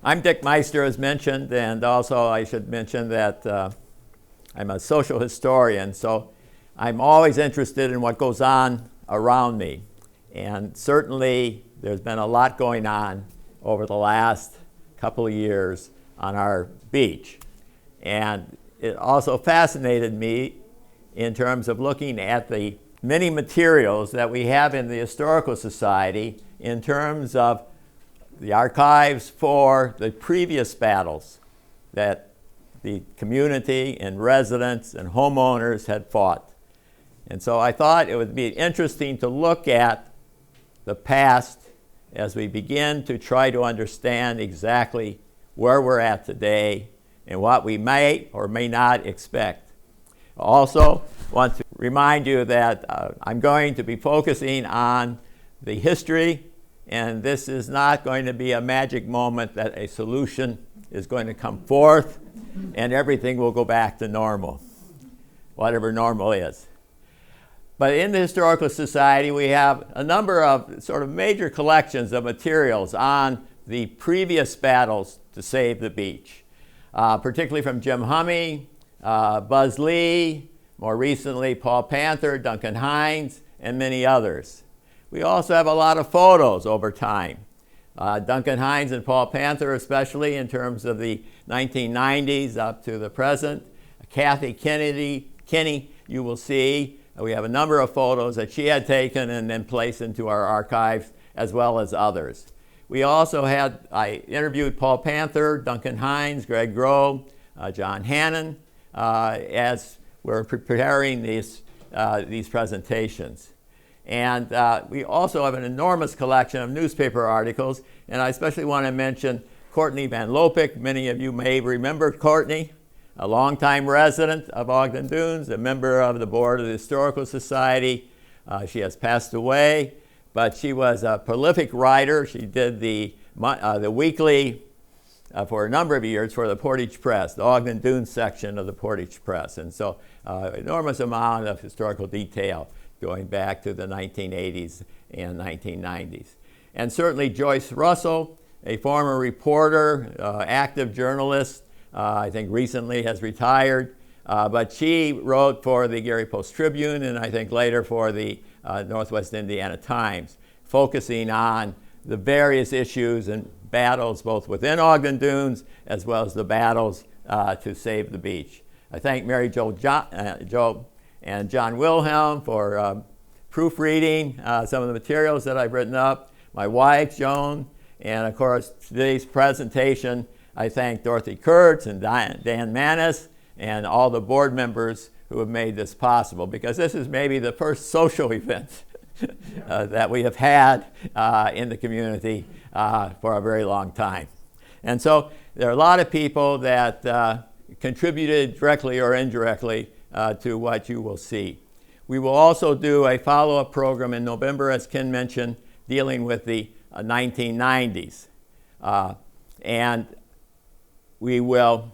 I'm Dick Meister, as mentioned, and also I should mention that I'm a social historian, so I'm always interested in what goes on around me. And certainly there's been a lot going on over the last couple of years on our beach. And it also fascinated me in terms of looking at the many materials that we have in the Historical Society in terms of the archives for the previous battles that the community and residents and homeowners had fought. And so I thought it would be interesting to look at the past as we begin to try to understand exactly where we're at today and what we may or may not expect. I also want to remind you that I'm going to be focusing on the history, and this is not going to be a magic moment that a solution is going to come forth and everything will go back to normal, whatever normal is. But in the Historical Society, we have a number of sort of major collections of materials on the previous battles to save the beach, particularly from Jim Hummey, Buzz Lee, more recently Paul Panther, Duncan Hines, and many others. We also have a lot of photos over time. Duncan Hines and Paul Panther, especially in terms of the 1990s up to the present. Kathy Kinney, you will see. We have a number of photos that she had taken and then placed into our archives, as well as others. We also I interviewed Paul Panther, Duncan Hines, Greg Grove, John Hannon, as we're preparing these presentations. And we also have an enormous collection of newspaper articles, and I especially want to mention Courtney Van Lopik. Many of you may remember Courtney, a longtime resident of Ogden Dunes, a member of the board of the Historical Society. She has passed away, but she was a prolific writer. She did the weekly for a number of years for the Portage Press, the Ogden Dunes section of the Portage Press, and so enormous amount of historical detail going back to the 1980s and 1990s. And certainly Joyce Russell, a former reporter, active journalist, I think recently has retired, but she wrote for the Gary Post-Tribune and I think later for the Northwest Indiana Times, focusing on the various issues and battles both within Ogden Dunes as well as the battles to save the beach. I thank Mary Jo and John Wilhelm for proofreading some of the materials that I've written up, my wife, Joan, and of course, today's presentation, I thank Dorothy Kurtz and Dan Manis and all the board members who have made this possible, because this is maybe the first social event that we have had in the community for a very long time. And so there are a lot of people that contributed directly or indirectly to what you will see. We will also do a follow-up program in November, as Ken mentioned, dealing with the 1990s. And we will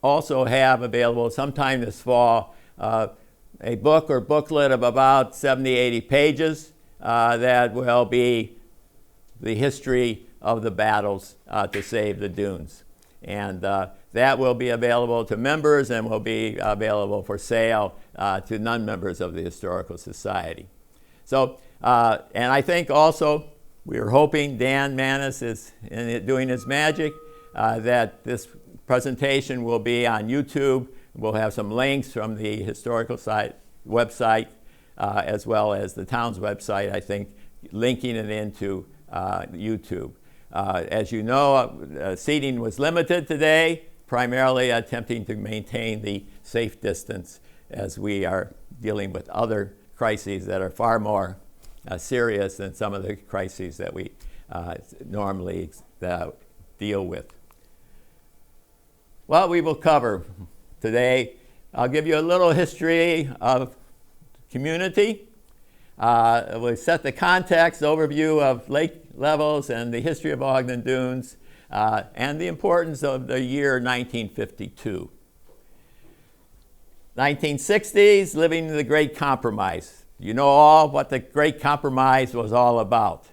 also have available sometime this fall a book or booklet of about 70, 80 pages that will be the history of the battles to save the dunes. And that will be available to members and will be available for sale to non-members of the Historical Society. So, and I think also we are hoping Dan Manis is doing his magic, that this presentation will be on YouTube. We'll have some links from the Historical website as well as the town's website, I think, linking it into YouTube. As you know, seating was limited today, primarily attempting to maintain the safe distance as we are dealing with other crises that are far more serious than some of the crises that we normally deal with. What we will cover today, I'll give you a little history of community. We'll set the context, overview of lake levels and the history of Ogden Dunes, and the importance of the year 1952. 1960s, living the Great Compromise. You know all what the Great Compromise was all about.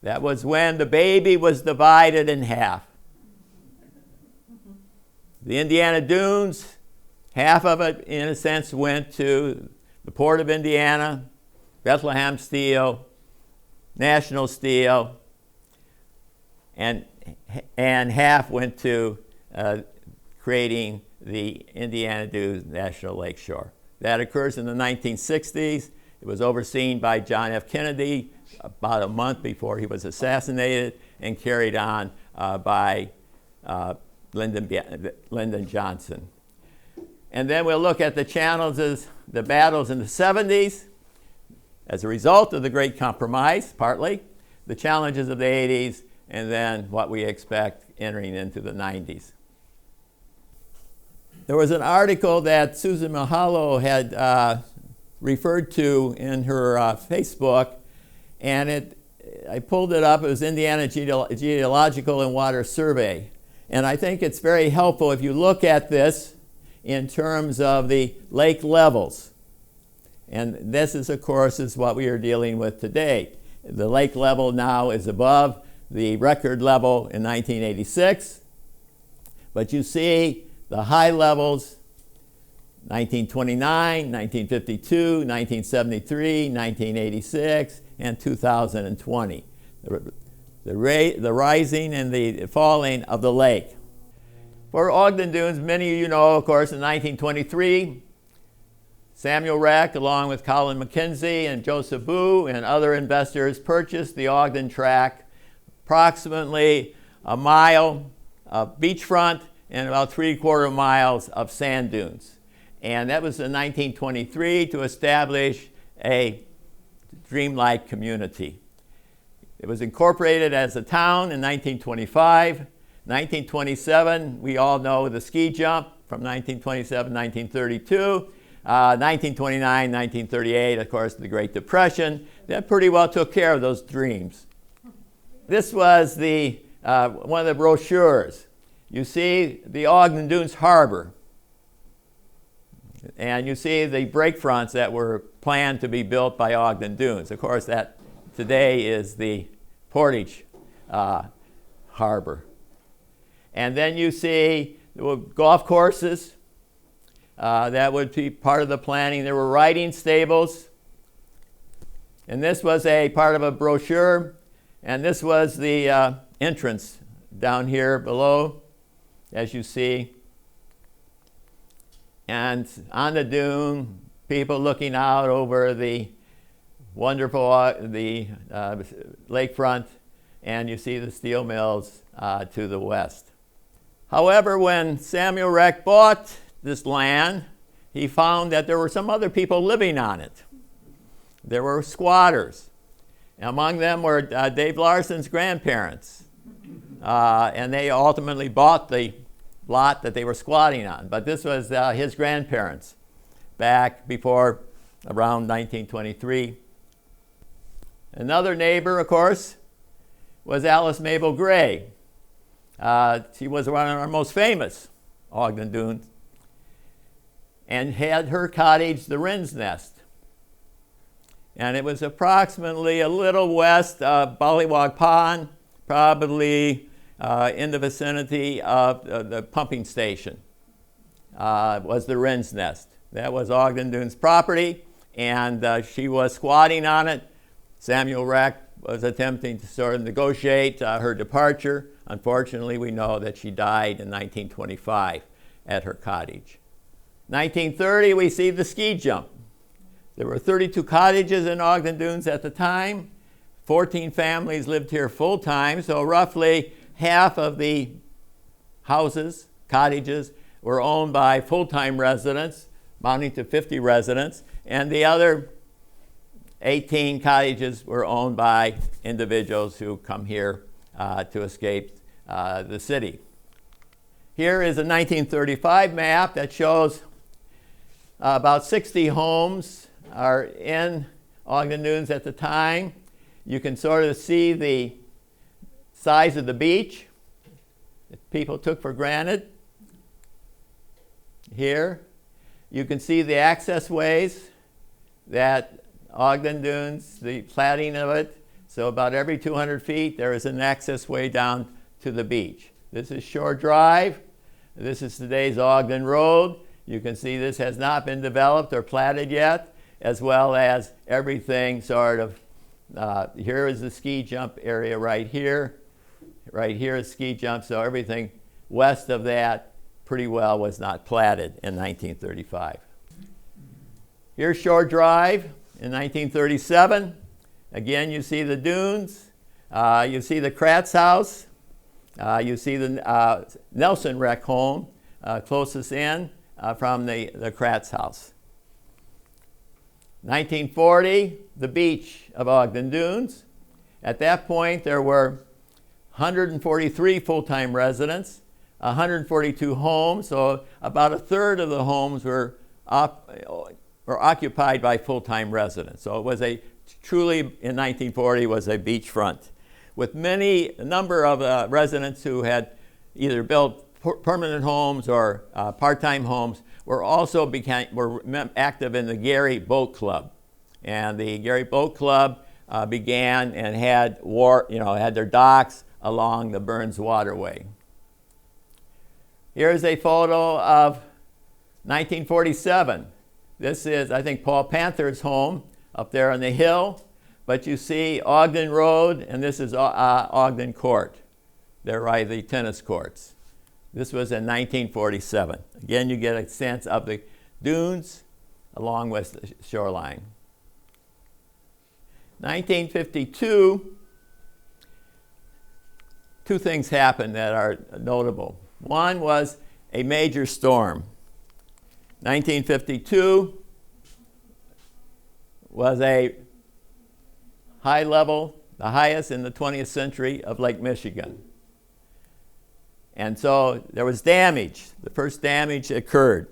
That was when the baby was divided in half. The Indiana Dunes, half of it, in a sense, went to the Port of Indiana, Bethlehem Steel, National Steel, and half went to creating the Indiana Dunes National Lakeshore. That occurs in the 1960s. It was overseen by John F. Kennedy about a month before he was assassinated, and carried on by Lyndon Johnson. And then we'll look at the challenges, the battles in the 70s as a result of the Great Compromise, partly, the challenges of the 80s, and then what we expect entering into the 90s. There was an article that Susan Mahalo had referred to in her Facebook, and I pulled it up. It was Indiana Geological and Water Survey. And I think it's very helpful if you look at this in terms of the lake levels. And this is, of course, is what we are dealing with today. The lake level now is above the record level in 1986. But you see the high levels, 1929, 1952, 1973, 1986, and 2020. The rising and the falling of the lake. For Ogden Dunes, many of you know, of course, in 1923, Samuel Reck, along with Colin McKenzie and Joseph Boo and other investors, purchased the Ogden Tract, approximately a mile of beachfront and about 3/4 miles of sand dunes. And that was in 1923 to establish a dreamlike community. It was incorporated as a town in 1925. 1927, we all know the ski jump from 1927, 1932. 1929, 1938, of course, the Great Depression. That pretty well took care of those dreams. This was one of the brochures. You see the Ogden Dunes Harbor. And you see the breakfronts that were planned to be built by Ogden Dunes. Of course, that today is the Portage Harbor. And then you see the golf courses. That would be part of the planning. There were riding stables. And this was a part of a brochure. And this was the entrance down here below, as you see. And on the dune, people looking out over the wonderful lakefront, and you see the steel mills to the west. However, when Samuel Reck bought this land, he found that there were some other people living on it. There were squatters. Among them were Dave Larson's grandparents, and they ultimately bought the lot that they were squatting on. But this was his grandparents back before around 1923. Another neighbor, of course, was Alice Mabel Gray. She was one of our most famous Ogden Dunes, and had her cottage, the Wren's Nest. And it was approximately a little west of Pollywog Pond, probably in the vicinity of the pumping station, was the Wren's Nest. That was Ogden Dunes property, and she was squatting on it. Samuel Reck was attempting to sort of negotiate her departure. Unfortunately, we know that she died in 1925 at her cottage. 1930, we see the ski jump. There were 32 cottages in Ogden Dunes at the time. 14 families lived here full time, so roughly half of the houses, cottages, were owned by full-time residents, amounting to 50 residents, and the other 18 cottages were owned by individuals who come here to escape the city. Here is a 1935 map that shows about 60 homes are in Ogden Dunes at the time. You can sort of see the size of the beach that people took for granted. Here, you can see the access ways that Ogden Dunes, the platting of it. So about every 200 feet, there is an access way down to the beach. This is Shore Drive. This is today's Ogden Road. You can see this has not been developed or platted yet, as well as everything sort of, here is the ski jump area right here. Right here is ski jump, so everything west of that pretty well was not platted in 1935. Here's Shore Drive in 1937. Again, you see the dunes. You see the Kratz house. You see the Nelson Rec home closest in from the Kratz house. 1940, the beach of Ogden Dunes. At that point, there were 143 full-time residents, 142 homes, so about a third of the homes were occupied by full-time residents. So it was truly, in 1940, was a beachfront, with a number of residents who had either built permanent homes or part-time homes were also active in the Gary Boat Club. And the Gary Boat Club began and had their docks along the Burns Waterway. Here's a photo of 1947. This is, I think, Paul Panther's home up there on the hill. But you see Ogden Road, and this is Ogden Court. There are the tennis courts. This was in 1947. Again, you get a sense of the dunes along with the shoreline. 1952, two things happened that are notable. One was a major storm. 1952 was a high level, the highest in the 20th century of Lake Michigan. And so there was damage. The first damage occurred.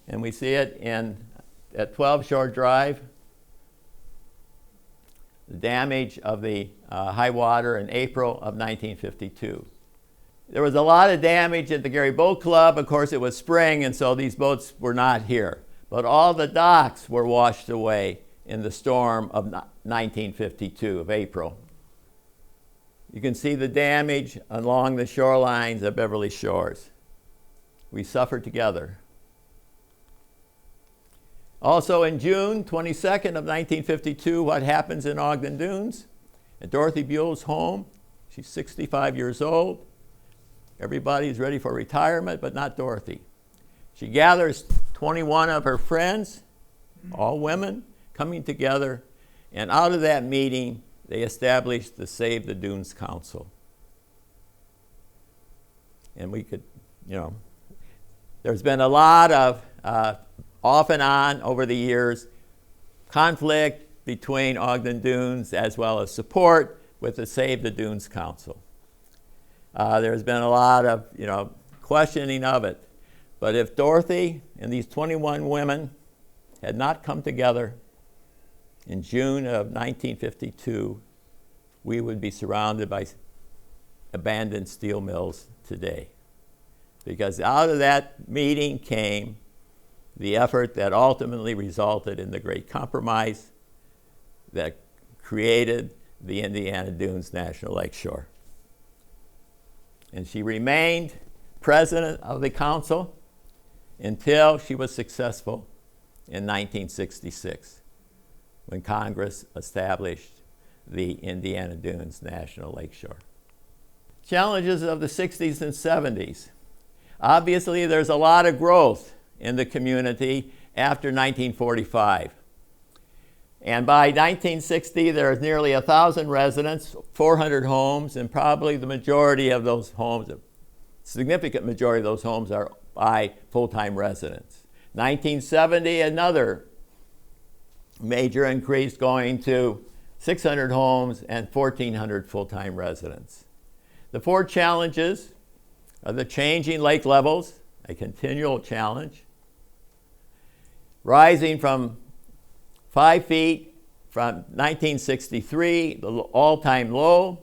And we see it at 12 Shore Drive. The damage of the high water in April of 1952. There was a lot of damage at the Gary Boat Club. Of course, it was spring, and so these boats were not here. But all the docks were washed away in the storm of 1952, of April. You can see the damage along the shorelines of Beverly Shores. We suffered together. Also in June 22nd of 1952, what happens in Ogden Dunes? At Dorothy Buell's home. She's 65 years old. Everybody's ready for retirement, but not Dorothy. She gathers 21 of her friends, all women, coming together, and out of that meeting, they established the Save the Dunes Council. And we could, there's been a lot of, off and on over the years, conflict between Ogden Dunes as well as support with the Save the Dunes Council. There's been a lot of, questioning of it. But if Dorothy and these 21 women had not come together in June of 1952, we would be surrounded by abandoned steel mills today. Because out of that meeting came the effort that ultimately resulted in the Great Compromise that created the Indiana Dunes National Lakeshore. And she remained president of the council until she was successful in 1966, when Congress established the Indiana Dunes National Lakeshore. Challenges of the 60s and 70s. Obviously, there's a lot of growth in the community after 1945. And by 1960, there is nearly 1,000 residents, 400 homes, and probably the majority of those homes, a significant majority of those homes are by full-time residents. 1970, another major increase, going to 600 homes and 1,400 full-time residents. The four challenges are the changing lake levels, a continual challenge, rising from 5 feet from 1963, the all-time low,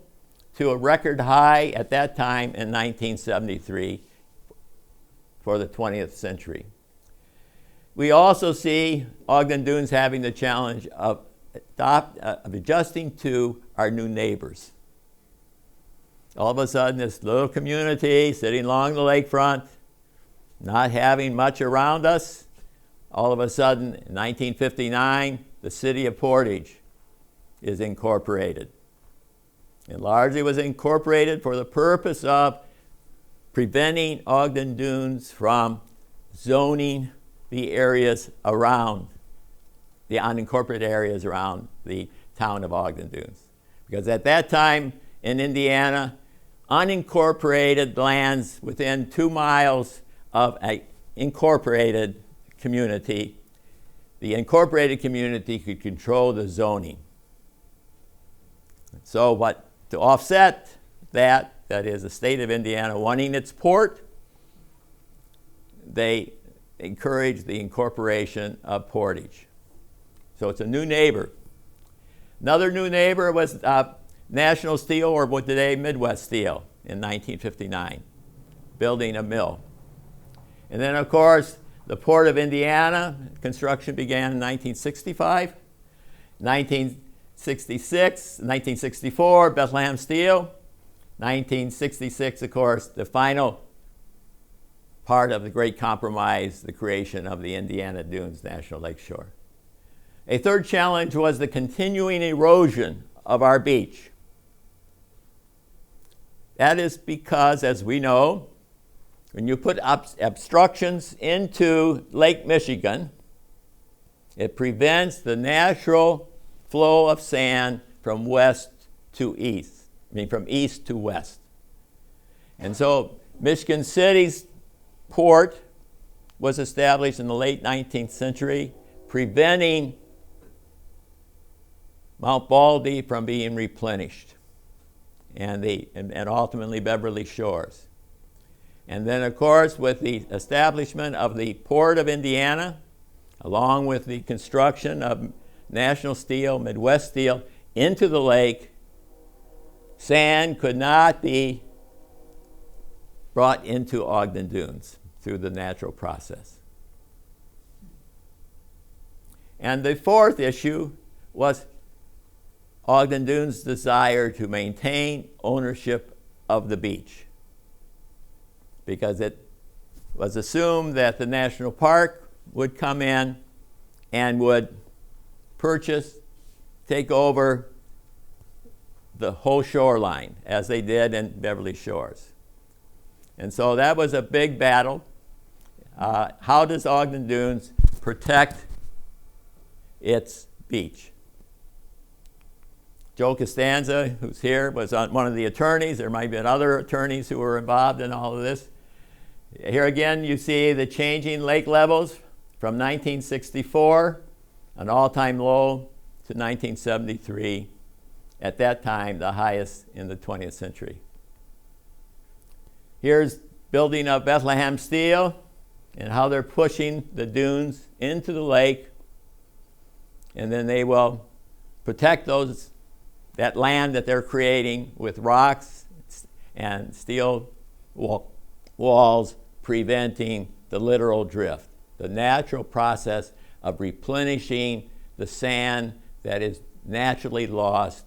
to a record high at that time in 1973 for the 20th century. We also see Ogden Dunes having the challenge of adjusting to our new neighbors. All of a sudden, this little community sitting along the lakefront not having much around us, all of a sudden, in 1959, the city of Portage is incorporated. It largely was incorporated for the purpose of preventing Ogden Dunes from zoning the areas around, the unincorporated areas around the town of Ogden Dunes. Because at that time in Indiana, unincorporated lands within 2 miles of an incorporated community, the incorporated community could control the zoning. So to offset that is the state of Indiana wanting its port, they encouraged the incorporation of Portage. So it's a new neighbor. Another new neighbor was National Steel, or what today Midwest Steel, in 1959, building a mill. And then, of course, the Port of Indiana, construction began in 1965. 1966, 1964, Bethlehem Steel. 1966, of course, the final part of the Great Compromise, the creation of the Indiana Dunes National Lakeshore. A third challenge was the continuing erosion of our beach. That is because, as we know, when you put obstructions into Lake Michigan, it prevents the natural flow of sand from west to east, from east to west. And so Michigan City's port was established in the late 19th century, preventing Mount Baldy from being replenished, and ultimately Beverly Shores. And then, of course, with the establishment of the Port of Indiana, along with the construction of National Steel, Midwest Steel, into the lake, sand could not be brought into Ogden Dunes through the natural process. And the fourth issue was Ogden Dunes' desire to maintain ownership of the beach, because it was assumed that the national park would come in and would purchase, take over the whole shoreline, as they did in Beverly Shores. And so that was a big battle. How does Ogden Dunes protect its beach? Joe Costanza, who's here, was one of the attorneys. There might have been other attorneys who were involved in all of this. Here again, you see the changing lake levels from 1964, an all-time low, to 1973, at that time the highest in the 20th century. Here's building of Bethlehem Steel and how they're pushing the dunes into the lake, and then they will protect that land that they're creating with rocks and steel walls, preventing the littoral drift, the natural process of replenishing the sand that is naturally lost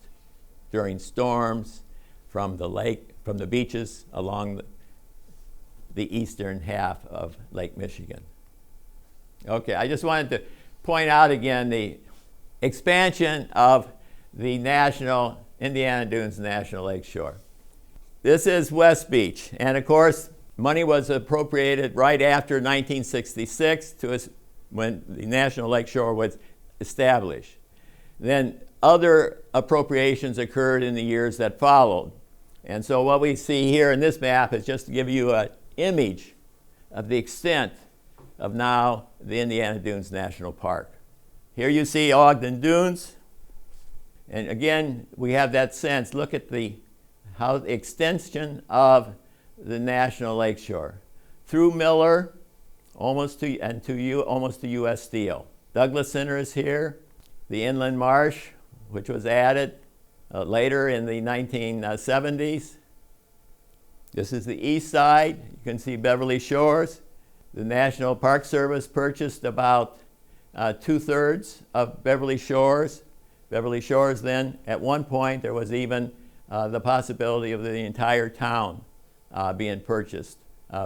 during storms from the lake, from the beaches along the eastern half of Lake Michigan. Okay, I just wanted to point out again the expansion of the Indiana Dunes National Lakeshore. This is West Beach, and of course, money was appropriated right after 1966 when the National Lakeshore was established. Then other appropriations occurred in the years that followed. And so what we see here in this map is just to give you an image of the extent of now the Indiana Dunes National Park. Here you see Ogden Dunes. And again, we have that sense. Look at how the extension of the National Lakeshore through Miller, almost to U.S. Steel. Douglas Center is here. The Inland Marsh, which was added later in the 1970s. This is the east side. You can see Beverly Shores. The National Park Service purchased about 2/3 of Beverly Shores. Beverly Shores then, at one point, there was even the possibility of the entire town being purchased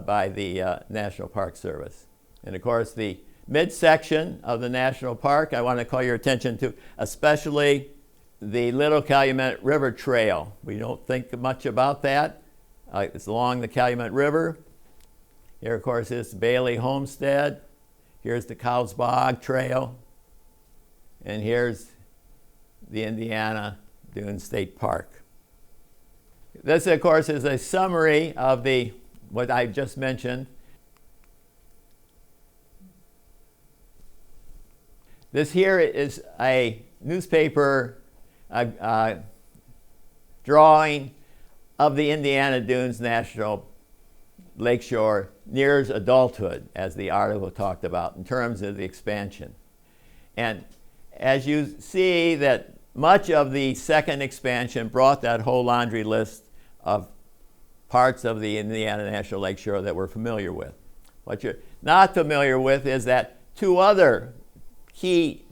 by the National Park Service. And of course, the midsection of the national park, I want to call your attention to, especially the Little Calumet River Trail. We don't think much about that. It's along the Calumet River. Here, of course, is Bailey Homestead. Here's the Cow's Bog Trail. And here's the Indiana Dunes State Park. This, of course, is a summary of what I've just mentioned. This here is a newspaper drawing of the Indiana Dunes National Lakeshore nears adulthood, as the article talked about, in terms of the expansion. And as you see, that much of the second expansion brought that whole laundry list of parts of the Indiana National Lakeshore that we're familiar with. What you're not familiar with is that two other key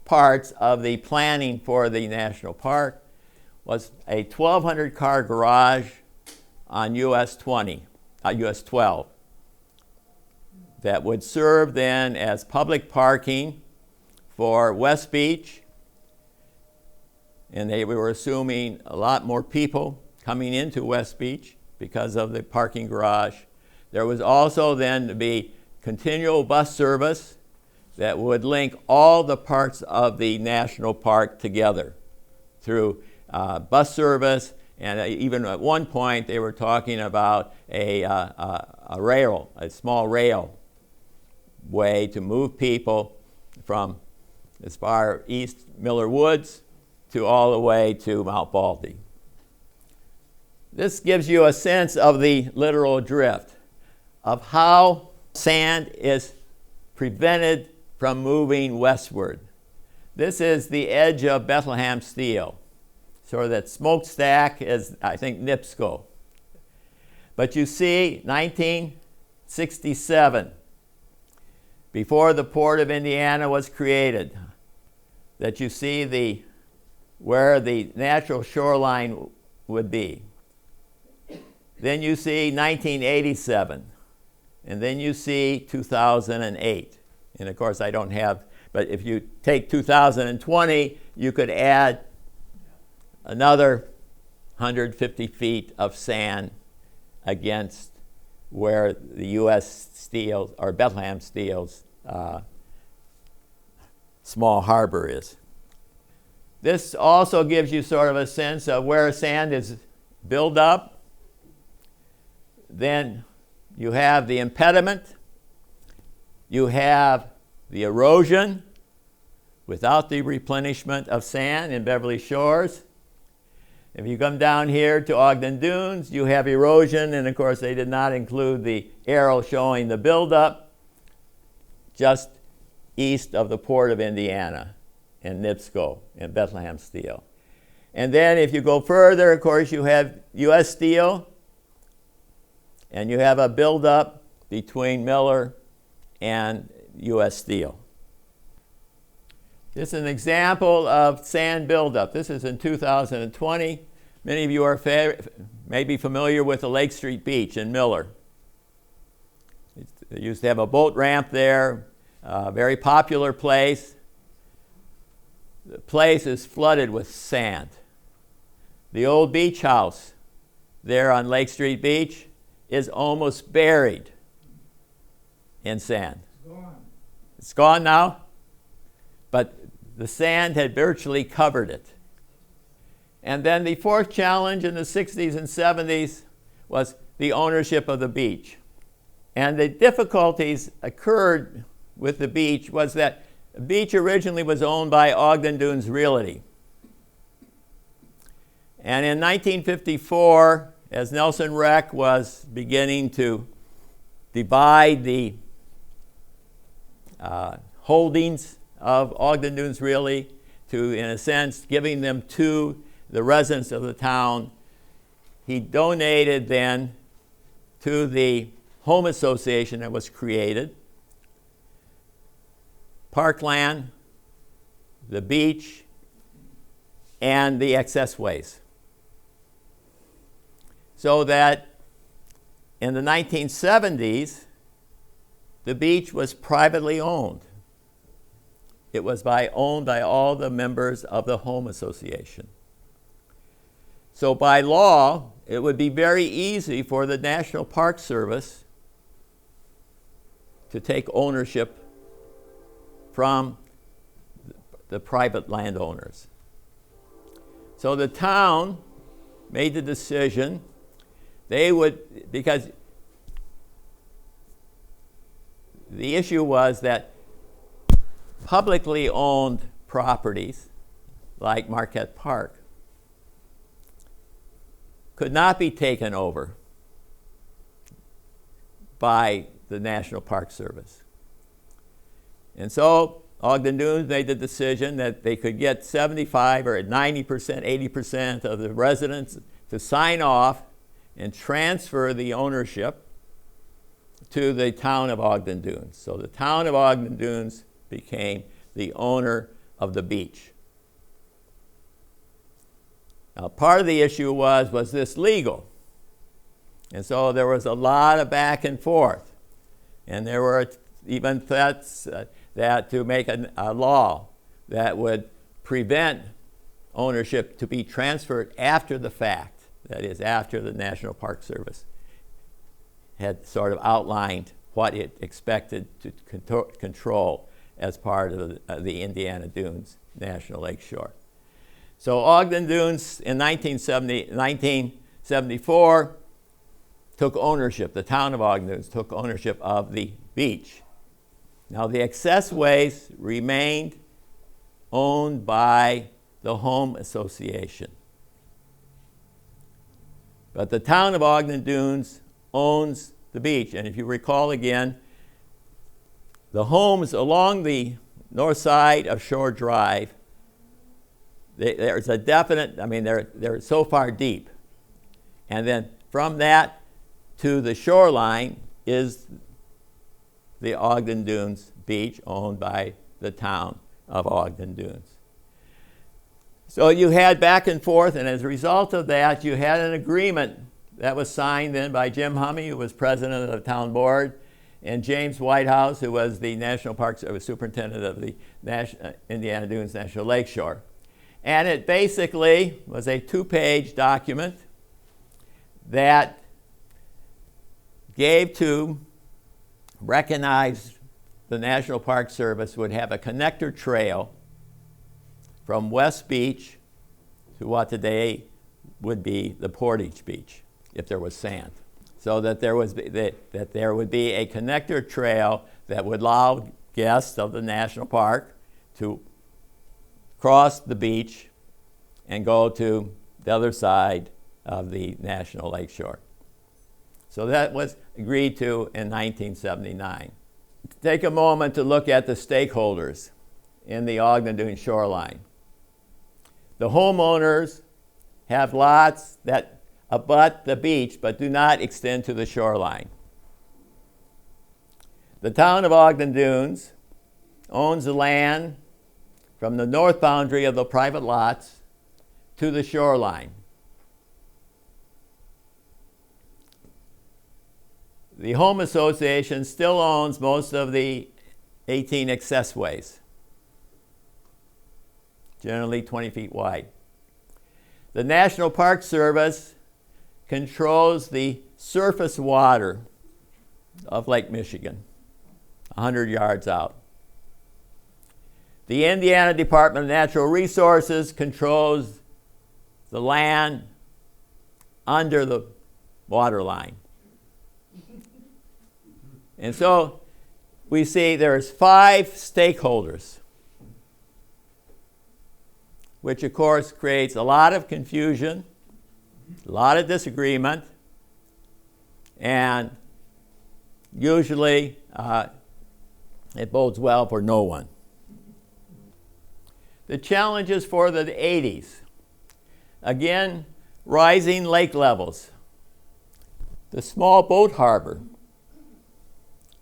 parts of the planning for the national park was a 1,200 car garage on US 12 that would serve then as public parking for West Beach, and they were assuming a lot more people coming into West Beach because of the parking garage. There was also then to be continual bus service that would link all the parts of the national park together through bus service, and even at one point they were talking about a small rail way to move people from as far east Miller Woods to all the way to Mount Baldy. This gives you a sense of the literal drift of how sand is prevented from moving westward. This is the edge of Bethlehem Steel. So that smokestack is, I think, NIPSCO. But you see, 1967, before the Port of Indiana was created, that you see where the natural shoreline would be. Then you see 1987, and then you see 2008. And of course, I don't have, but if you take 2020, you could add another 150 feet of sand against where the U.S. Steel, or Bethlehem Steel's small harbor is. This also gives you sort of a sense of where sand is built up. Then you have the impediment. You have the erosion without the replenishment of sand in Beverly Shores. If you come down here to Ogden Dunes, you have erosion, and of course they did not include the arrow showing the buildup just east of the Port of Indiana and NIPSCO and Bethlehem Steel. And then if you go further, of course, you have U.S. Steel, and you have a buildup between Miller and U.S. Steel. This is an example of sand buildup. This is in 2020. Many of you are may be familiar with the Lake Street Beach in Miller. They used to have a boat ramp there, a very popular place. The place is flooded with sand. The old beach house there on Lake Street Beach is almost buried in sand. It's gone now, but the sand had virtually covered it. And then the fourth challenge in the 60s and 70s was the ownership of the beach. And the difficulties occurred with the beach was that the beach originally was owned by Ogden Dunes Realty. And in 1954, as Nelson Rec was beginning to divide the holdings of Ogden Dunes Realty to, in a sense, giving them to the residents of the town, he donated then to the home association that was created parkland, the beach, and the excess waste. So that in the 1970s, the beach was privately owned. It was owned by all the members of the home association. So by law, it would be very easy for the National Park Service to take ownership from the private landowners. So the town made the decision they would, because the issue was that publicly owned properties like Marquette Park could not be taken over by the National Park Service. And so Ogden Dunes made the decision that they could get 75 or 90%, 80% of the residents to sign off and transfer the ownership to the town of Ogden Dunes. So the town of Ogden Dunes became the owner of the beach. Now, part of the issue was this legal? And so there was a lot of back and forth. And there were even threats that to make a law that would prevent ownership to be transferred after the fact. That is, after the National Park Service had sort of outlined what it expected to control as part of the Indiana Dunes National Lakeshore. So Ogden Dunes in 1974 took ownership, the town of Ogden Dunes took ownership of the beach. Now the accessways remained owned by the home association. But the town of Ogden Dunes owns the beach. And if you recall again, the homes along the north side of Shore Drive, there's a definite, I mean, they're so far deep. And then from that to the shoreline is the Ogden Dunes beach owned by the town of Ogden Dunes. So you had back and forth, and as a result of that, you had an agreement that was signed then by Jim Hummey, who was president of the town board, and James Whitehouse, who was the National Park Service superintendent of the Indiana Dunes National Lakeshore. And it basically was a 2-page document that gave to, recognized the National Park Service would have a connector trail from West Beach to what today would be the Portage Beach, if there was sand. So that there would be a connector trail that would allow guests of the national park to cross the beach and go to the other side of the National Lakeshore. So that was agreed to in 1979. Take a moment to look at the stakeholders in the Ogden Dunes shoreline. The homeowners have lots that abut the beach but do not extend to the shoreline. The town of Ogden Dunes owns the land from the north boundary of the private lots to the shoreline. The home association still owns most of the 18 accessways, generally 20 feet wide. The National Park Service controls the surface water of Lake Michigan, 100 yards out. The Indiana Department of Natural Resources controls the land under the water line. And so we see there's 5 stakeholders, which of course creates a lot of confusion, a lot of disagreement, and usually it bodes well for no one. The challenges for the 80s. Again, rising lake levels, the small boat harbor,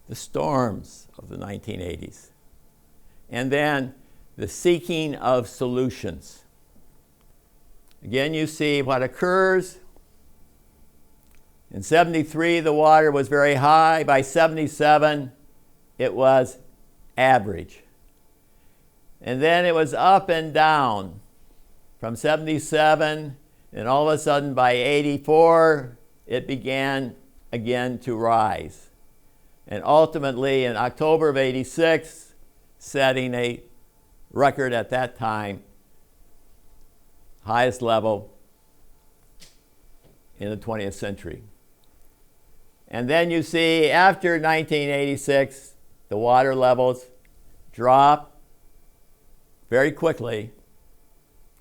the storms of the 1980s, and then the seeking of solutions. Again, you see what occurs In 73, the water was very high. By 77, it was average. And then it was up and down from 77, and all of a sudden by 84, it began again to rise. And ultimately, in October of 86, setting a record at that time, highest level in the 20th century. And then you see, after 1986, the water levels drop very quickly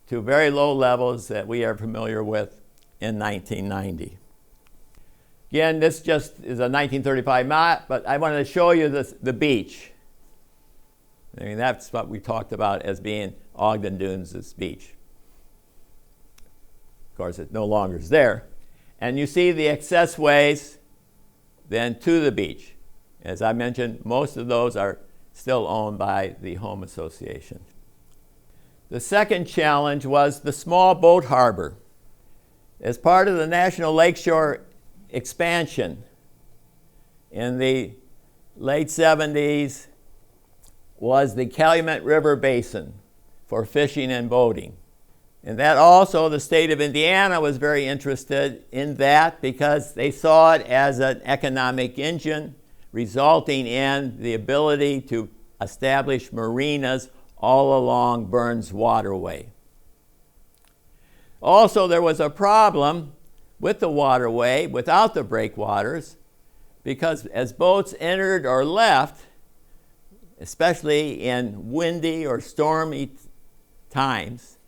to very low levels that we are familiar with in 1990. Again, this just is a 1935 map, but I wanted to show you the beach. I mean, that's what we talked about as being Ogden Dunes, this beach. Of course, it no longer is there. And you see the accessways then to the beach. As I mentioned, most of those are still owned by the home association. The second challenge was the small boat harbor. As part of the National Lakeshore expansion in the late 70s was the Calumet River Basin for fishing and boating. And that also, the state of Indiana was very interested in that because they saw it as an economic engine, resulting in the ability to establish marinas all along Burns Waterway. Also, there was a problem with the waterway without the breakwaters, because as boats entered or left, especially in windy or stormy times,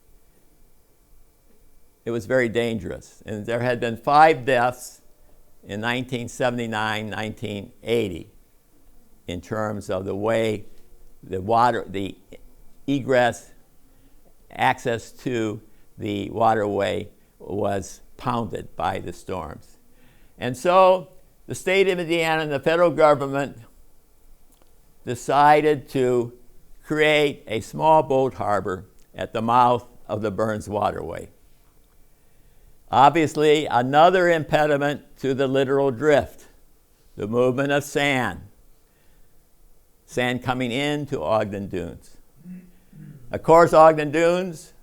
it was very dangerous. And there had been 5 deaths in 1979, 1980 in terms of the way the egress, access to the waterway was pounded by the storms. And so the state of Indiana and the federal government decided to create a small boat harbor at the mouth of the Burns Waterway. Obviously, another impediment to the littoral drift, the movement of sand coming into Ogden Dunes. Of course, Ogden Dunes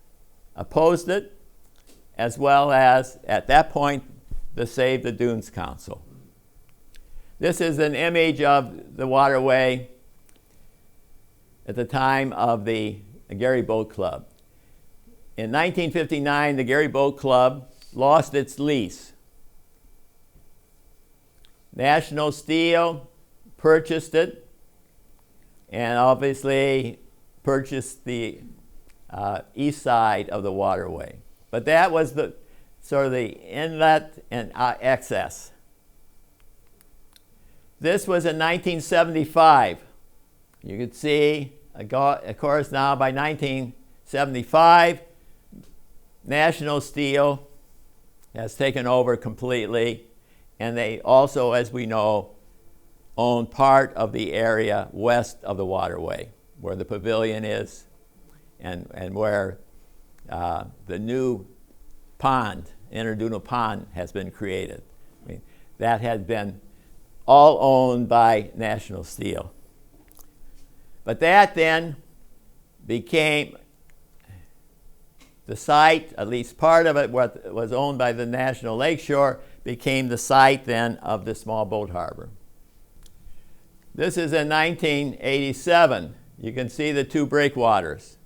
opposed it, as well as, at that point, the Save the Dunes Council. This is an image of the waterway at the time of the Gary Boat Club. In 1959, the Gary Boat Club lost its lease. National Steel purchased it, and obviously purchased the east side of the waterway. But that was the sort of the inlet and access. This was in 1975. You could see, of course, now by 1975, National Steel has taken over completely, and they also, as we know, own part of the area west of the waterway, where the pavilion is and where the new pond, interdunal pond, has been created. I mean, that had been all owned by National Steel. But that then became the site, at least part of it, what was owned by the National Lakeshore, became the site then of the small boat harbor. This is in 1987. You can see the 2 breakwaters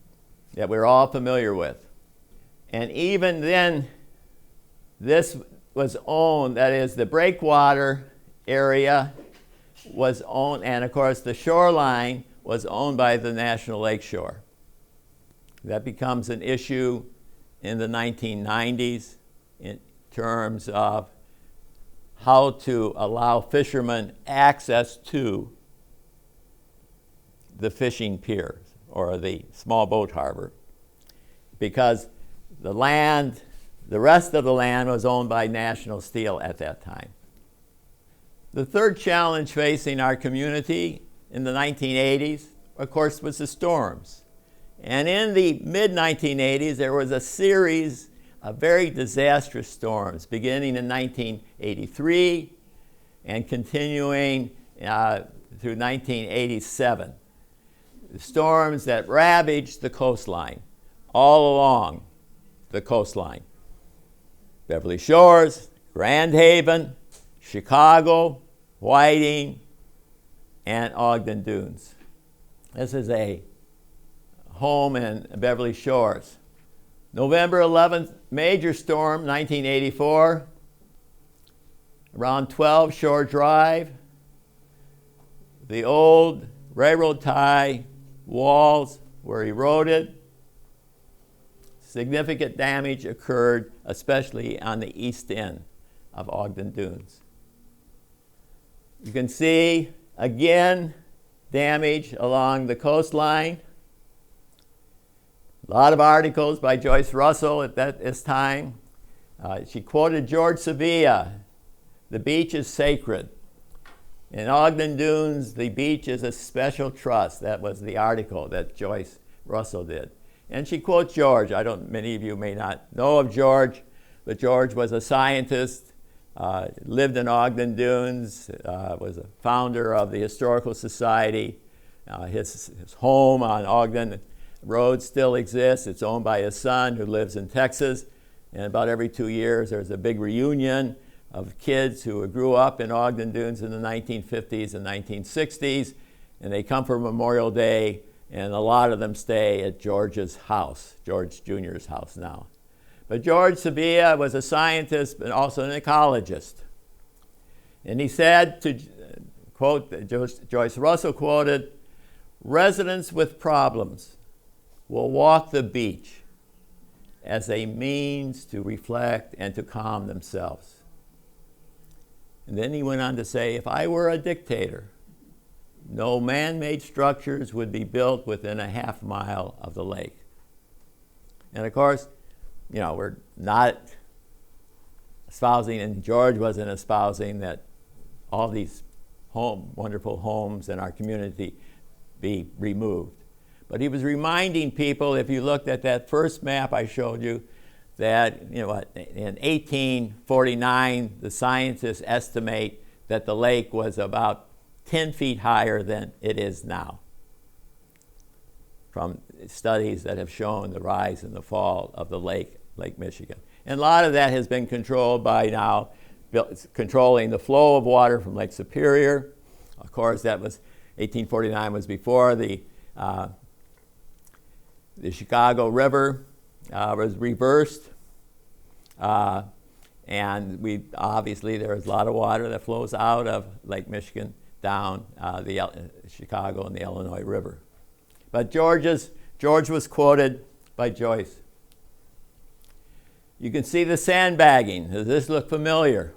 that we're all familiar with. And even then, this was owned, that is, the breakwater area was owned, and of course the shoreline was owned by the National Lakeshore. That becomes an issue in the 1990s in terms of how to allow fishermen access to the fishing pier or the small boat harbor, because the land, the rest of the land was owned by National Steel at that time. The third challenge facing our community in the 1980s, of course, was the storms. And in the mid-1980s, there was a series very disastrous storms beginning in 1983 and continuing through 1987. The storms that ravaged the coastline, all along the coastline. Beverly Shores, Grand Haven, Chicago, Whiting, and Ogden Dunes. This is a home in Beverly Shores. November 11th, major storm, 1984. Around 12 Shore Drive. The old railroad tie walls were eroded. Significant damage occurred, especially on the east end of Ogden Dunes. You can see, again, damage along the coastline. A lot of articles by Joyce Russell at this time. She quoted George Sevilla, "The beach is sacred. In Ogden Dunes, the beach is a special trust." That was the article that Joyce Russell did. And she quotes George. Many of you may not know of George, but George was a scientist, lived in Ogden Dunes, was a founder of the Historical Society. His home on Ogden Road still exists. It's owned by his son, who lives in Texas. And about every 2 years, there's a big reunion of kids who grew up in Ogden Dunes in the 1950s and 1960s. And they come for Memorial Day, and a lot of them stay at George's house, George Jr.'s house now. But George Sevilla was a scientist and also an ecologist. And he said, to quote, Joyce Russell quoted, "Residents with problems will walk the beach as a means to reflect and to calm themselves." And then he went on to say, "If I were a dictator, no man-made structures would be built within a half mile of the lake." And of course, we're not espousing, and George wasn't espousing, that all these wonderful homes in our community be removed. But he was reminding people, if you looked at that first map I showed you, that in 1849, the scientists estimate that the lake was about 10 feet higher than it is now, from studies that have shown the rise and the fall of the Lake Michigan. And a lot of that has been controlled by now, controlling the flow of water from Lake Superior. Of course, that was 1849 was before the Chicago River was reversed. And obviously there is a lot of water that flows out of Lake Michigan down the Chicago and the Illinois River. But George was quoted by Joyce. You can see the sandbagging. Does this look familiar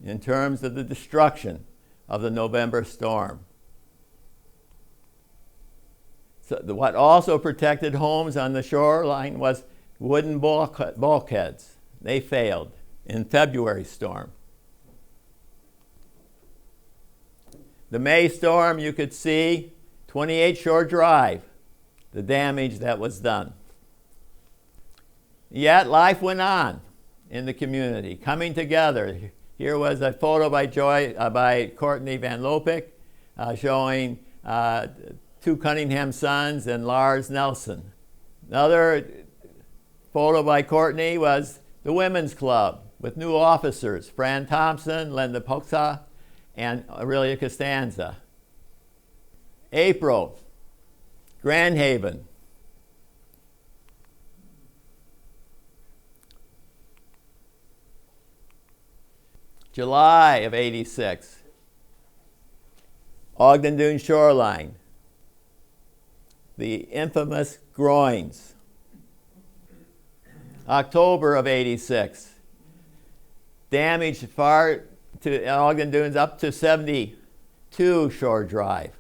in terms of the destruction of the November storm? So what also protected homes on the shoreline was wooden bulkheads. They failed in February storm. The May storm, you could see 28 Shore Drive, the damage that was done. Yet life went on in the community, coming together. Here was a photo by Courtney Van Lopik showing two Cunningham sons and Lars Nelson. Another photo by Courtney was the Women's Club with new officers, Fran Thompson, Linda Poxa, and Aurelia Costanza. April, Grand Haven. July of '86, Ogden Dunes shoreline, the infamous Groins. October of '86, damage far to Ogden Dunes up to 72 Shore Drive.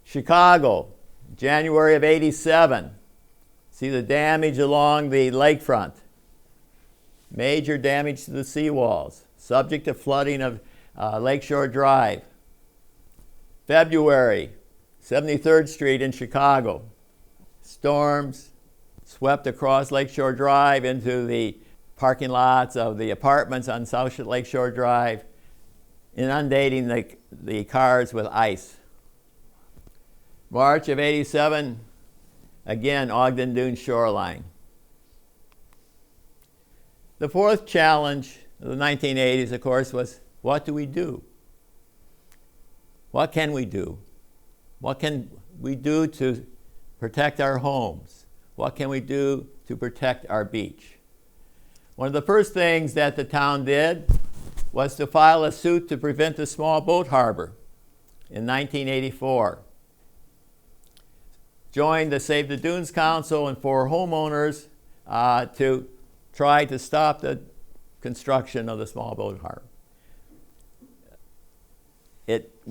Chicago, January of '87, see the damage along the lakefront. Major damage to the seawalls, subject to flooding of Lakeshore Drive. February, 73rd Street in Chicago. Storms, swept across Lakeshore Drive into the parking lots of the apartments on South Lakeshore Drive, inundating the cars with ice. March of '87, again, Ogden Dunes shoreline. The fourth challenge of the 1980s, of course, was what do we do? What can we do? What can we do to protect our homes? What can we do to protect our beach? One of the first things that the town did was to file a suit to prevent the small boat harbor in 1984. Joined the Save the Dunes Council and 4 homeowners to try to stop the construction of the small boat harbor.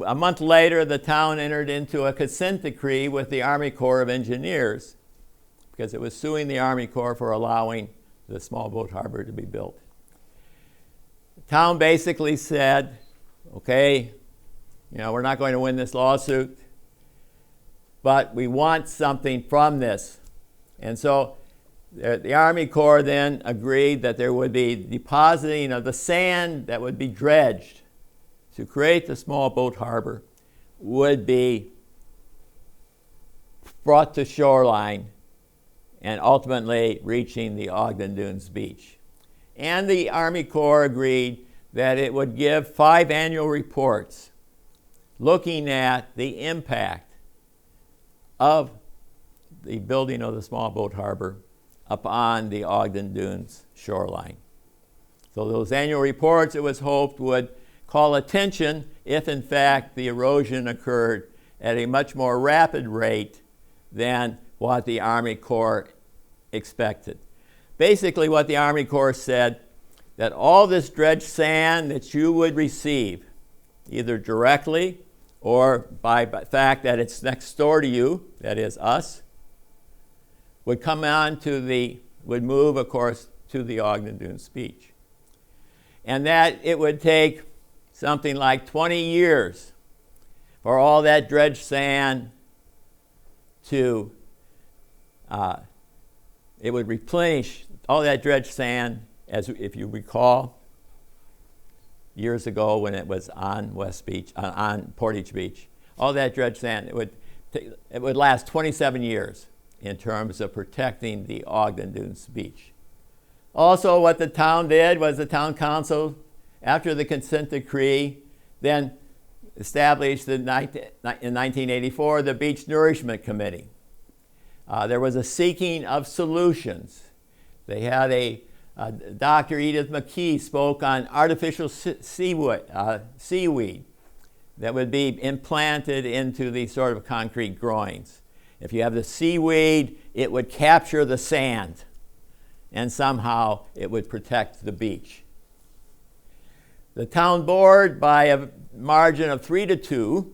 A month later, the town entered into a consent decree with the Army Corps of Engineers because it was suing the Army Corps for allowing the small boat harbor to be built. The town basically said, okay, we're not going to win this lawsuit, but we want something from this. And so the Army Corps then agreed that there would be depositing of the sand that would be dredged to create the small boat harbor would be brought to shoreline and ultimately reaching the Ogden Dunes beach. And the Army Corps agreed that it would give 5 annual reports looking at the impact of the building of the small boat harbor upon the Ogden Dunes shoreline. So those annual reports, it was hoped, would call attention if in fact the erosion occurred at a much more rapid rate than what the Army Corps expected. Basically what the Army Corps said, that all this dredged sand that you would receive, either directly or by the fact that it's next door to you, that is us, would come on would move, of course, to the Ogden Dunes beach. And that it would take something like 20 years for all that dredged sand to, it would replenish all that dredged sand, as if you recall, years ago when it was on West Beach, on Portage Beach. All that dredged sand, it would last 27 years in terms of protecting the Ogden Dunes beach. Also, what the town did was the town council, after the consent decree, then established in 1984 the Beach Nourishment Committee. There was a seeking of solutions. They had Dr. Edith McKee spoke on artificial seaweed that would be implanted into these sort of concrete groins. If you have the seaweed, it would capture the sand, and somehow it would protect the beach. The town board, by a margin of 3-2,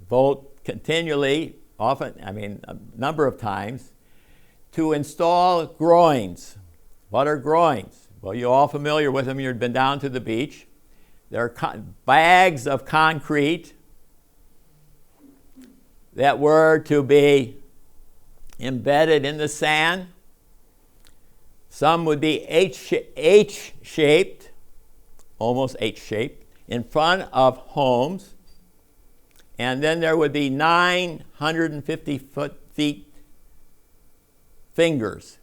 vote continually, often, a number of times, to install groins. What are groins? Well, you're all familiar with them. You've been down to the beach. They're bags of concrete that were to be embedded in the sand. Some would be H-shaped, almost H-shaped, in front of homes. And then there would be 950 feet fingers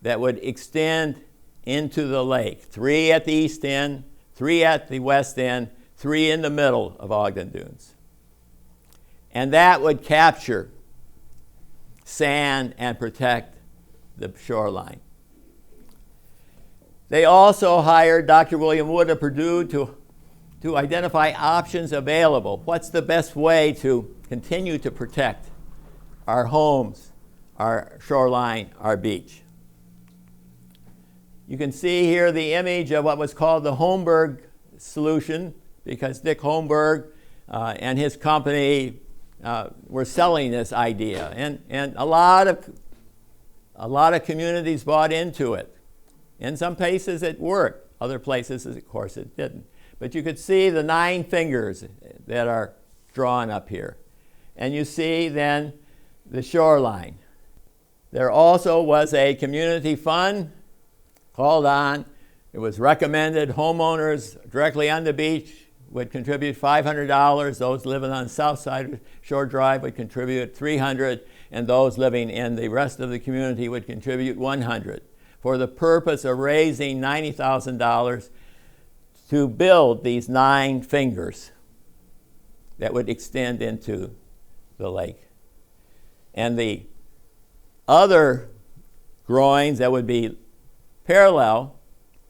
that would extend into the lake. 3 at the east end, 3 at the west end, 3 in the middle of Ogden Dunes. And that would capture sand and protect the shoreline. They also hired Dr. William Wood of Purdue to identify options available. What's the best way to continue to protect our homes, our shoreline, our beach? You can see here the image of what was called the Holmberg solution, because Dick Holmberg and his company were selling this idea, and a lot of communities bought into it. In some places it worked, other places, of course, it didn't. But you could see the 9 fingers that are drawn up here. And you see then the shoreline. There also was a community fund called on. It was recommended homeowners directly on the beach would contribute $500. Those living on the south side of Shore Drive would contribute $300, and those living in the rest of the community would contribute $100 for the purpose of raising $90,000 to build these 9 fingers that would extend into the lake. And the other groins that would be parallel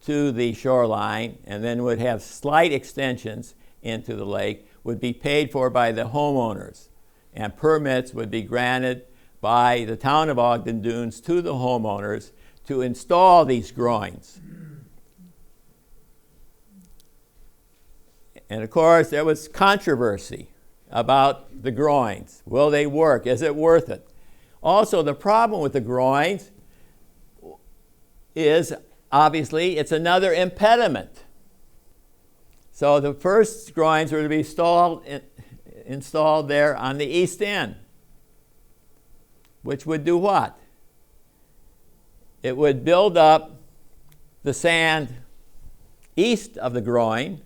to the shoreline and then would have slight extensions into the lake would be paid for by the homeowners, and permits would be granted by the town of Ogden Dunes to the homeowners to install these groins. And of course, there was controversy about the groins. Will they work? Is it worth it? Also, the problem with the groins is, obviously, it's another impediment. So the first groins were to be installed there on the east end, which would do what? It would build up the sand east of the groin,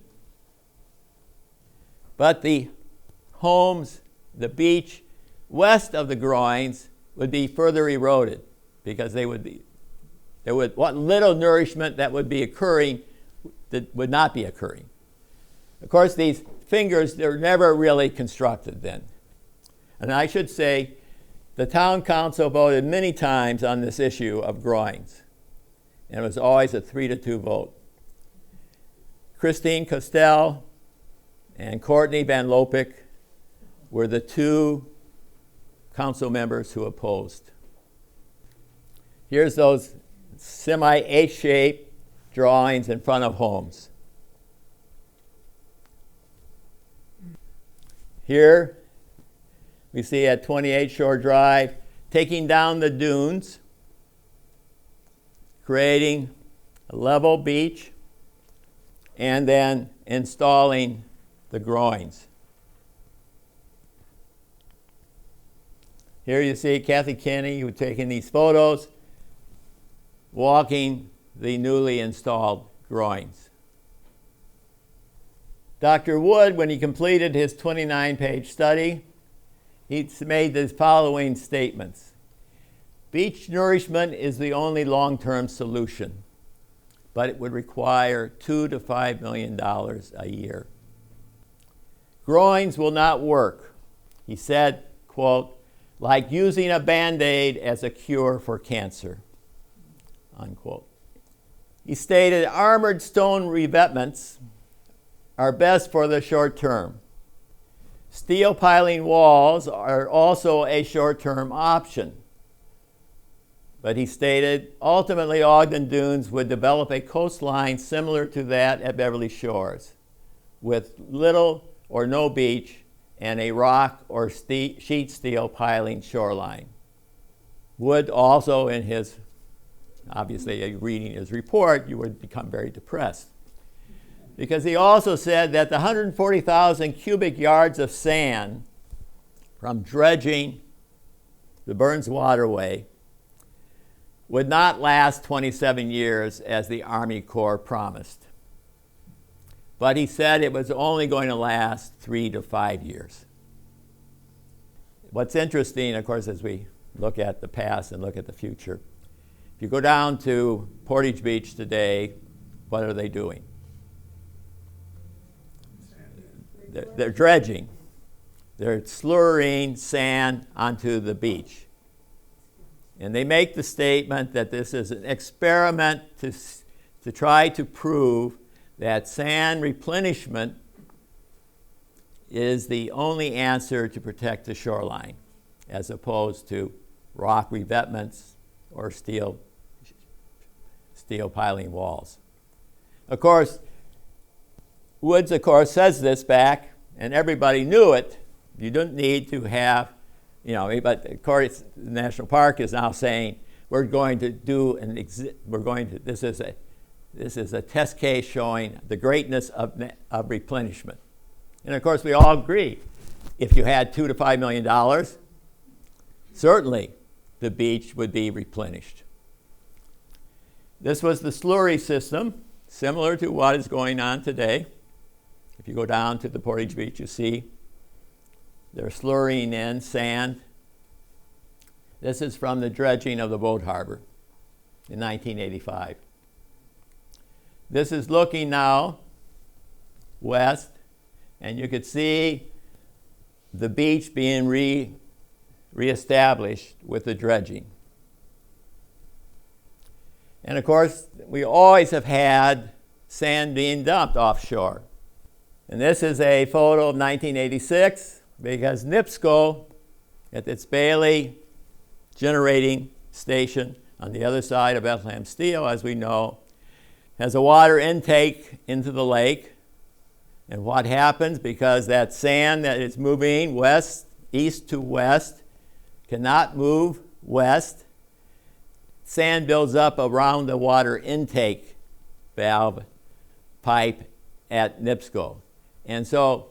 but the homes, the beach west of the groins would be further eroded because what little nourishment that would be occurring that would not be occurring. Of course, these fingers, they're never really constructed then. And I should say, the town council voted many times on this issue of groins, and it was always a 3-2 vote. Christine Costell and Courtney Van Lopik were the 2 council members who opposed. Here's those semi-H-shaped drawings in front of homes. Here we see at 28 Shore Drive, taking down the dunes, creating a level beach, and then installing the groins. Here you see Kathy Kenny, who's taking these photos, walking the newly installed groins. Dr. Wood, when he completed his 29-page study, he made the following statements. Beach nourishment is the only long-term solution, but it would require $2 to $5 million a year. Groins will not work. He said, quote, like using a Band-Aid as a cure for cancer, unquote. He stated armored stone revetments are best for the short term. Steel piling walls are also a short-term option. But he stated, ultimately Ogden Dunes would develop a coastline similar to that at Beverly Shores, with little or no beach and a rock or sheet steel piling shoreline. Wood also, in his, obviously reading his report, you would become very depressed. Because he also said that the 140,000 cubic yards of sand from dredging the Burns Waterway would not last 27 years as the Army Corps promised. But he said it was only going to last 3 to 5 years. What's interesting, of course, as we look at the past and look at the future, if you go down to Portage Beach today, what are they doing? They're dredging. They're slurring sand onto the beach. And they make the statement that this is an experiment to try to prove that sand replenishment is the only answer to protect the shoreline, as opposed to rock revetments or steel piling walls. Of course, Woods, of course, says this back, and everybody knew it. You don't need to have, but of course, the National Park is now saying we're going to do this is a test case showing the greatness of replenishment. And of course, we all agree, if you had $2 to $5 million, certainly the beach would be replenished. This was the slurry system, similar to what is going on today. If you go down to the Portage Beach, you see they're slurrying in sand. This is from the dredging of the boat harbor in 1985. This is looking now west, and you could see the beach being reestablished with the dredging. And of course, we always have had sand being dumped offshore. And this is a photo of 1986 because NIPSCO, at its Bailey generating station on the other side of Bethlehem Steel, as we know, has a water intake into the lake. And what happens, because that sand that is moving east to west cannot move west, sand builds up around the water intake valve pipe at NIPSCO. And so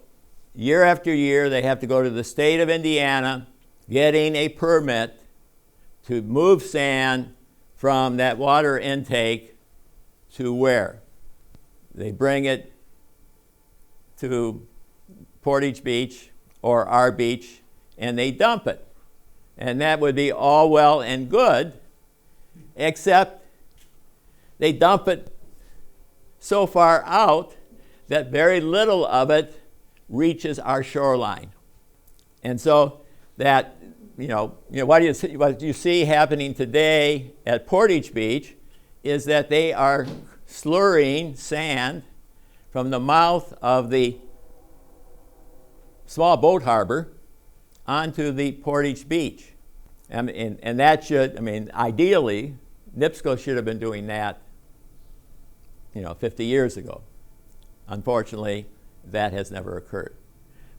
year after year, they have to go to the state of Indiana getting a permit to move sand from that water intake to where? They bring it to Portage Beach or our beach, and they dump it. And that would be all well and good, except they dump it so far out that very little of it reaches our shoreline. And so that, what you see happening today at Portage Beach is that they are slurrying sand from the mouth of the small boat harbor onto the Portage Beach. And that should, ideally, NIPSCO should have been doing that, 50 years ago. Unfortunately, that has never occurred.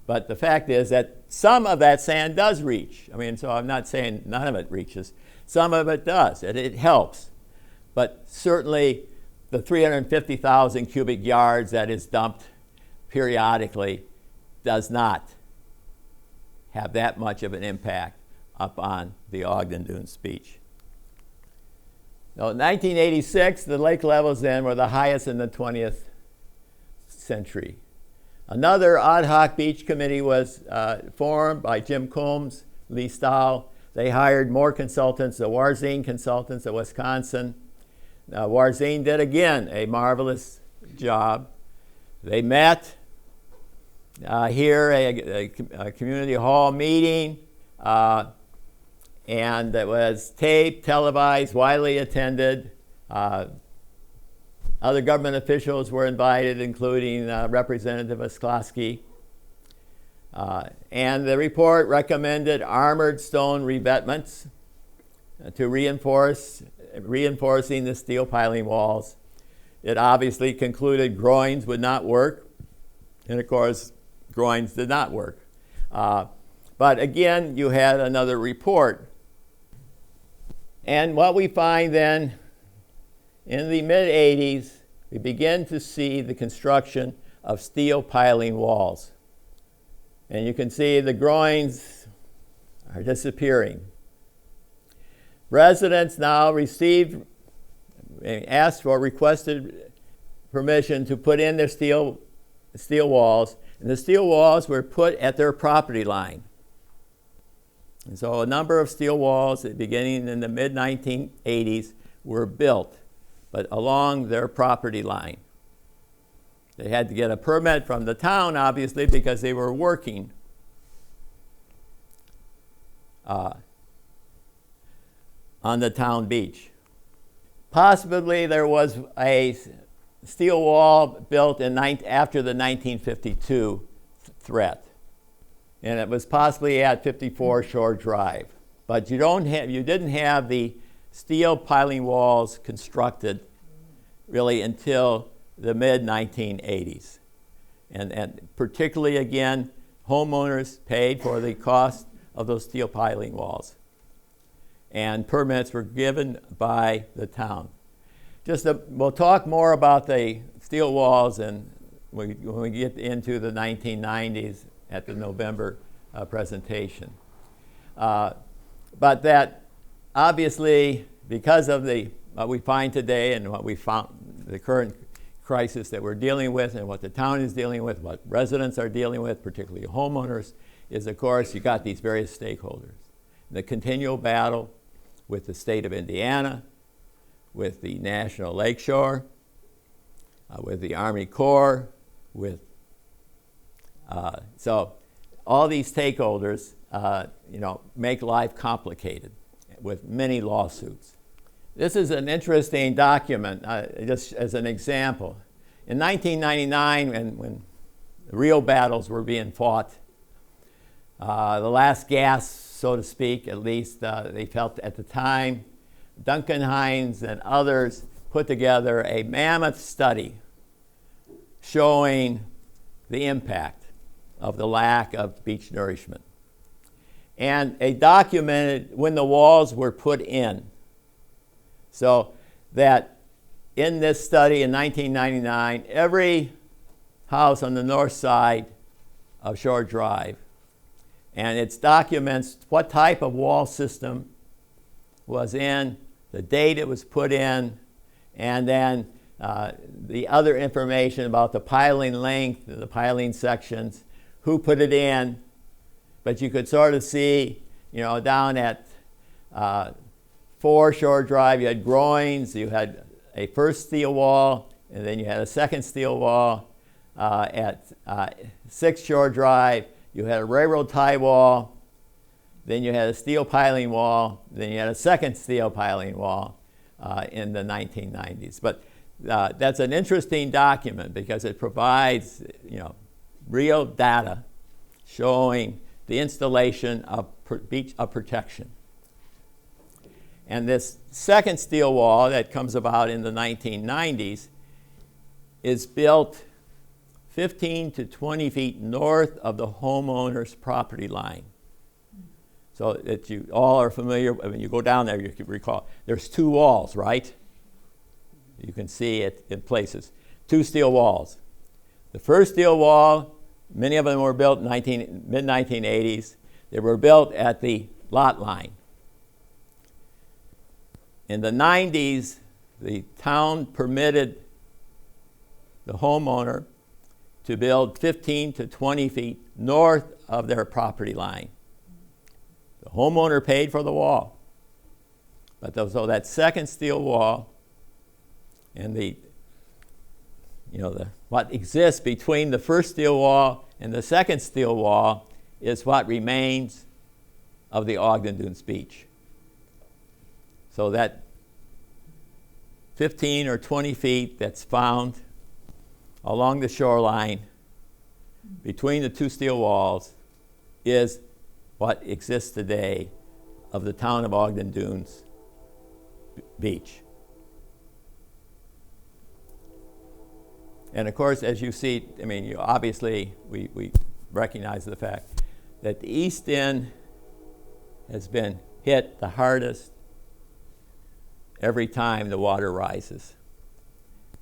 But the fact is that some of that sand does reach. So I'm not saying none of it reaches. Some of it does, and it helps. But certainly the 350,000 cubic yards that is dumped periodically does not have that much of an impact up on the Ogden Dunes beach. Now, in 1986, the lake levels then were the highest in the 20th century. Another ad hoc beach committee was formed by Jim Combs, Lee Stahl. They hired more consultants, the Warzine consultants of Wisconsin. Warzine did again a marvelous job. They met here a community hall meeting, and it was taped, televised, widely attended. Other government officials were invited, including Representative Oskowski. And the report recommended armored stone revetments to reinforcing the steel piling walls. It obviously concluded groins would not work, and of course, groins did not work. But again, you had another report. And what we find then, in the mid-'80s, we begin to see the construction of steel piling walls. And you can see the groins are disappearing. Residents now requested permission to put in their steel walls, and the steel walls were put at their property line. And so a number of steel walls, beginning in the mid-1980s, were built, but along their property line. They had to get a permit from the town, obviously, because they were working on the town beach. Possibly there was a steel wall built after the 1952 threat, and it was possibly at 54 Shore Drive. But you didn't have the steel piling walls constructed really until the mid-1980s. And particularly, again, homeowners paid for the cost of those steel piling walls. And permits were given by the town. We'll talk more about the steel walls when we get into the 1990s at the November presentation. But that obviously, because of what we find today and what we found, the current crisis that we're dealing with and what the town is dealing with, what residents are dealing with, particularly homeowners, is, of course, you got these various stakeholders. The continual battle with the state of Indiana, with the National Lakeshore, with the Army Corps, so all these stakeholders, make life complicated with many lawsuits. This is an interesting document, just as an example. In 1999, when the real battles were being fought, the last gasp, so to speak, at least they felt at the time, Duncan, Hines, and others put together a mammoth study showing the impact of the lack of beach nourishment. And they documented when the walls were put in. So that in this study in 1999, every house on the north side of Shore Drive, and it documents what type of wall system was in, the date it was put in, and then the other information about the piling length, the piling sections, who put it in. But you could sort of see, down at 4 Shore Drive, you had Groins, you had a first steel wall, and then you had a second steel wall. At 6 Shore Drive, you had a railroad tie wall, then you had a steel piling wall, then you had a second steel piling wall in the 1990s. But that's an interesting document because it provides, real data showing the installation of beach protection. And this second steel wall that comes about in the 1990s is built 15 to 20 feet north of the homeowner's property line. So that you all are familiar, when you go down there, you can recall, there's 2 walls, right? You can see it in places. 2 steel walls. The first steel wall, many of them were built in mid-1980s. They were built at the lot line. In the 90s, the town permitted the homeowner to build 15 to 20 feet north of their property line. The homeowner paid for the wall. But so that second steel wall and what exists between the first steel wall and the second steel wall is what remains of the Ogden Dunes beach. So that 15 or 20 feet that's found along the shoreline between the 2 steel walls is what exists today of the town of Ogden Dunes beach. And of course, as you see, obviously we recognize the fact that the east end has been hit the hardest every time the water rises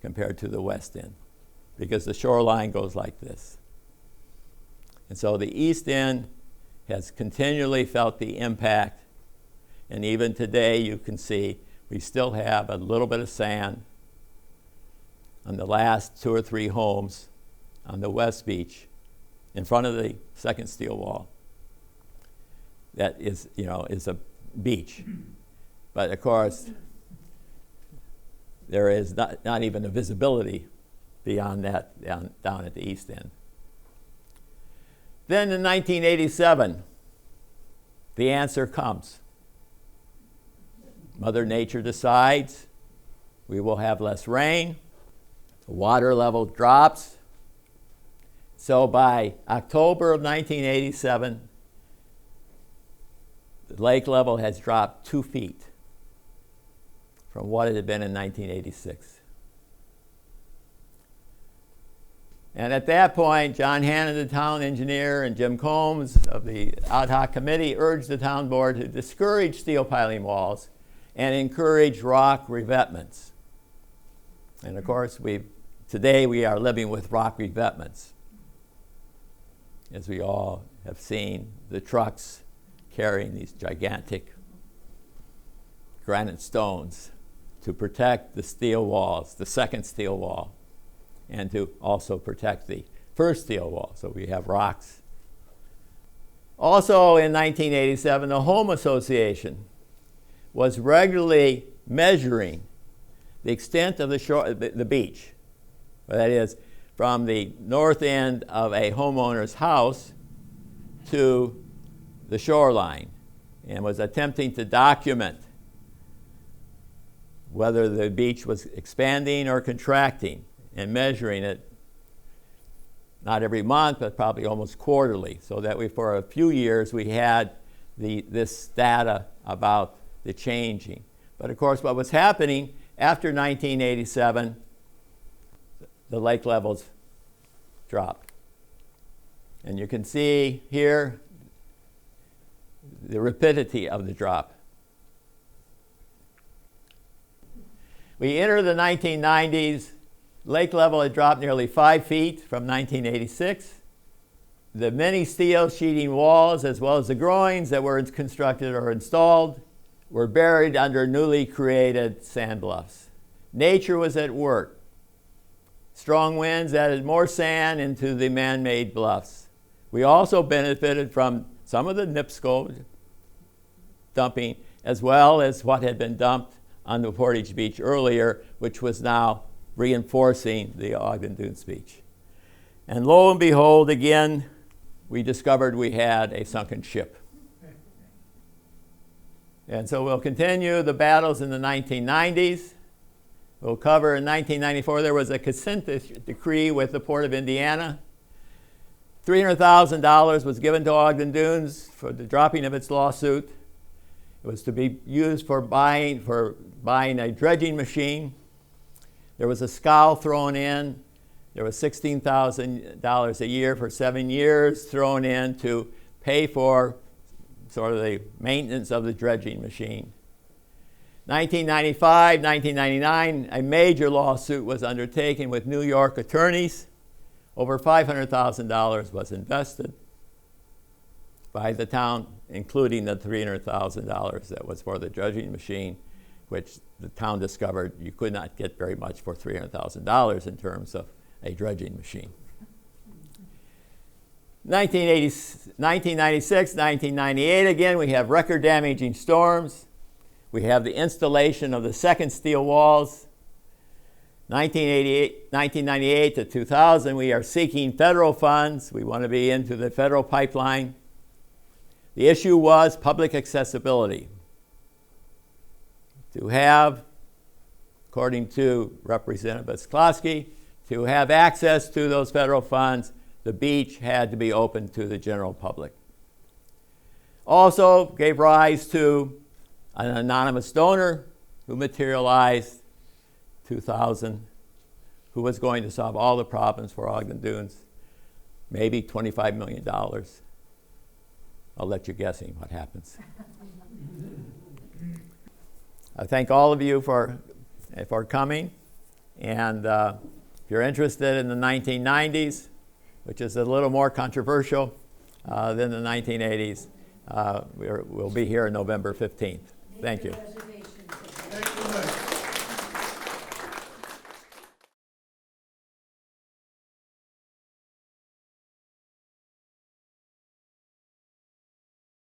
compared to the west end, because the shoreline goes like this. And so the east end has continually felt the impact, and even today you can see we still have a little bit of sand on the last 2 or 3 homes on the west beach in front of the second steel wall. That is a beach. But of course, there is not even a visibility beyond that down at the east end. Then in 1987, the answer comes. Mother Nature decides we will have less rain. The water level drops. So by October of 1987, the lake level has dropped 2 feet from what it had been in 1986. And at that point, John Hannon, the town engineer, and Jim Combs of the ad hoc committee urged the town board to discourage steel piling walls and encourage rock revetments. And of course, today we are living with rock revetments. As we all have seen, the trucks carrying these gigantic granite stones to protect the steel walls, the second steel wall, and to also protect the first steel wall. So we have rocks. Also in 1987, the Home Association was regularly measuring the extent of the shore, the beach. That is, from the north end of a homeowner's house to the shoreline, and was attempting to document whether the beach was expanding or contracting, and measuring it not every month, but probably almost quarterly, so that for a few years we had this data about the changing. But of course, what was happening after 1987, the lake levels dropped. And you can see here the rapidity of the drop. We enter the 1990s. Lake level had dropped nearly 5 feet from 1986. The many steel sheeting walls, as well as the groins that were constructed or installed, were buried under newly created sand bluffs. Nature was at work. Strong winds added more sand into the man-made bluffs. We also benefited from some of the NIPSCO dumping, as well as what had been dumped on the Portage Beach earlier, which was now reinforcing the Ogden Dunes beach. And lo and behold, again, we discovered we had a sunken ship. And so we'll continue the battles in the 1990s. We'll cover in 1994, there was a consent decree with the Port of Indiana. $300,000 was given to Ogden Dunes for the dropping of its lawsuit. It was to be used for buying a dredging machine. There was a scow thrown in. There was $16,000 a year for 7 years thrown in to pay for sort of the maintenance of the dredging machine. 1995, 1999, a major lawsuit was undertaken with New York attorneys. Over $500,000 was invested by the town, including the $300,000 that was for the dredging machine, which the town discovered you could not get very much for $300,000 in terms of a dredging machine. 1996, 1998, again, we have record-damaging storms. We have the installation of the second steel walls. 1998 to 2000, we are seeking federal funds. We want to be into the federal pipeline. The issue was public accessibility. To have, according to Representative Skloski, to have access to those federal funds, the beach had to be open to the general public. Also gave rise to an anonymous donor who materialized 2000, who was going to solve all the problems for Ogden Dunes, maybe $25 million. I'll let you guessing what happens. I thank all of you for coming, and if you're interested in the 1990s, which is a little more controversial than the 1980s, we'll be here November 15th. Thank you.